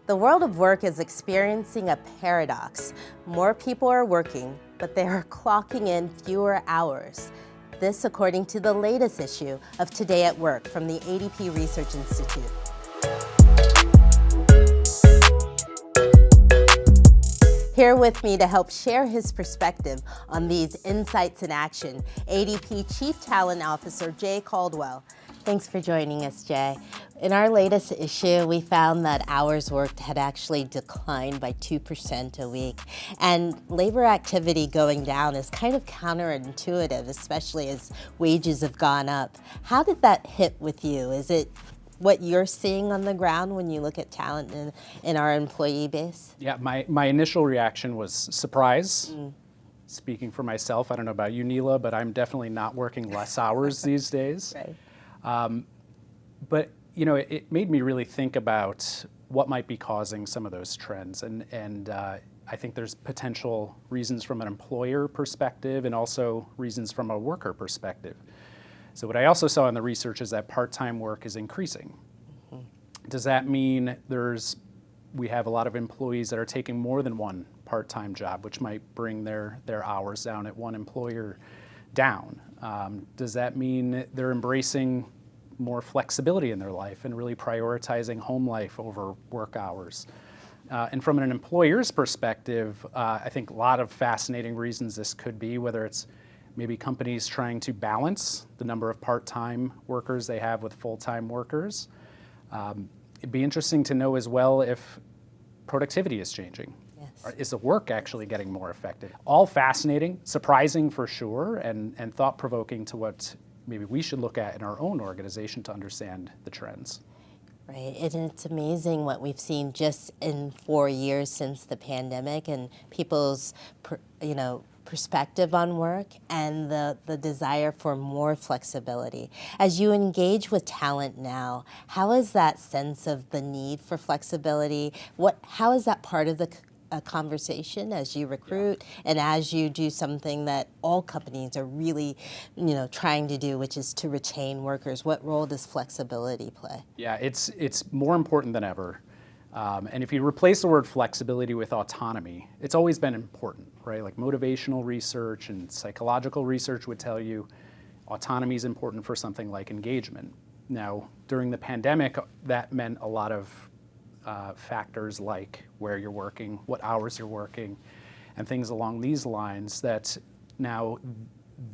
The world of work is experiencing a paradox. More people are working, but they are clocking in fewer hours. This according to the latest issue of Today at Work from the ADP Research Institute. Here with me to help share his perspective on these insights in action, ADP Chief Talent Officer Jay Caldwell. Thanks for joining us, Jay. In our latest issue, we found that hours worked had actually declined by 2% a week. And labor activity going down is kind of counterintuitive, especially as wages have gone up. How did that hit with you? Is it what you're seeing on the ground when you look at talent in our employee base? Yeah, my initial reaction was surprise. Speaking for myself, I don't know about you, Neela, but I'm definitely not working less hours these days. Right. But you know, it made me really think about what might be causing some of those trends, and I think there's potential reasons from an employer perspective and also reasons from a worker perspective. So what I also saw in the research is that part-time work is increasing. Does that mean we have a lot of employees that are taking more than one part-time job, which might bring their hours down at one employer down? Does that mean they're embracing more flexibility in their life and really prioritizing home life over work hours? And from an employer's perspective, I think a lot of fascinating reasons this could be, whether it's maybe companies trying to balance the number of part-time workers they have with full-time workers. It'd be interesting to know as well if productivity is changing. Yes. Is the work actually getting more effective? All fascinating, surprising for sure, and thought-provoking to what maybe we should look at in our own organization to understand the trends. Right, and it's amazing what we've seen just in 4 years since the pandemic and people's, perspective on work and the desire for more flexibility. As you engage with talent now, how is that sense of the need for flexibility? How is that part of the conversation as you recruit and as you do something that all companies are really, trying to do, which is to retain workers? What role does flexibility play? Yeah, it's more important than ever. And if you replace the word flexibility with autonomy, it's always been important, right? Like motivational research and psychological research would tell you autonomy is important for something like engagement. Now, during the pandemic, that meant a lot of factors like where you're working, what hours you're working, and things along these lines that now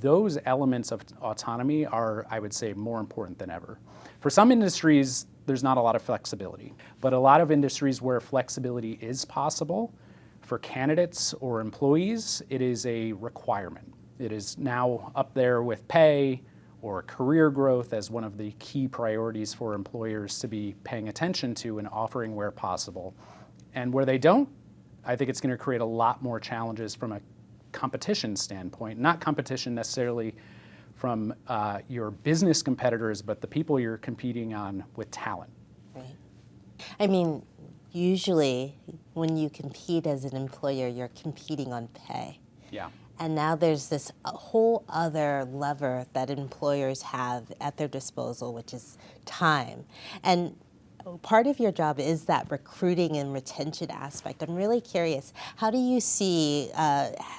those elements of autonomy are, I would say, more important than ever. For some industries, there's not a lot of flexibility, but a lot of industries where flexibility is possible, for candidates or employees, it is a requirement. It is now up there with pay or career growth as one of the key priorities for employers to be paying attention to and offering where possible. And where they don't, I think it's going to create a lot more challenges from a competition standpoint, not competition necessarily from your business competitors, but the people you're competing on with talent. Right. I mean, usually when you compete as an employer, you're competing on pay. Yeah. And now there's this whole other lever that employers have at their disposal, which is time. And part of your job is that recruiting and retention aspect. I'm really curious, how do you see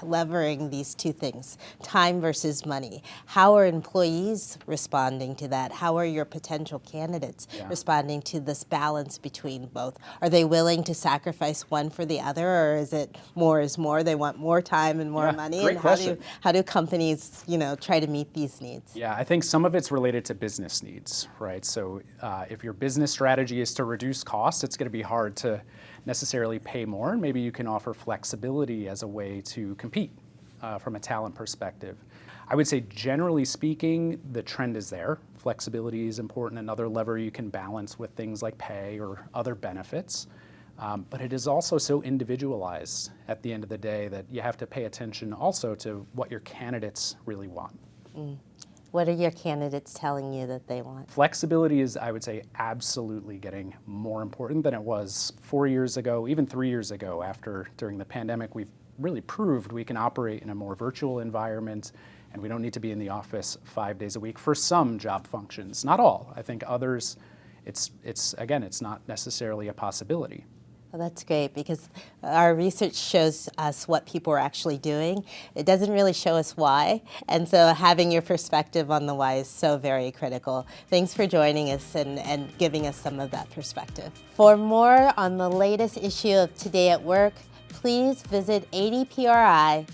levering these two things, time versus money? How are employees responding to that? How are your potential candidates responding to this balance between both? Are they willing to sacrifice one for the other, or is it more is more? They want more time and more money? Great And question. how do companies, try to meet these needs? Yeah, I think some of it's related to business needs, right? So if your business strategy is to reduce costs, it's going to be hard to necessarily pay more. And maybe you can offer flexibility as a way to compete from a talent perspective. I would say generally speaking, the trend is there. Flexibility is important. Another lever you can balance with things like pay or other benefits. But it is also so individualized at the end of the day that you have to pay attention also to what your candidates really want. What are your candidates telling you that they want? Flexibility is, I would say, absolutely getting more important than it was 4 years ago, even 3 years ago. During the pandemic, we've really proved we can operate in a more virtual environment, and we don't need to be in the office 5 days a week for some job functions. Not all. I think others, it's not necessarily a possibility. Well, that's great because our research shows us what people are actually doing. It doesn't really show us why. And so having your perspective on the why is so very critical. Thanks for joining us and giving us some of that perspective. For more on the latest issue of Today at Work, please visit adpri.org.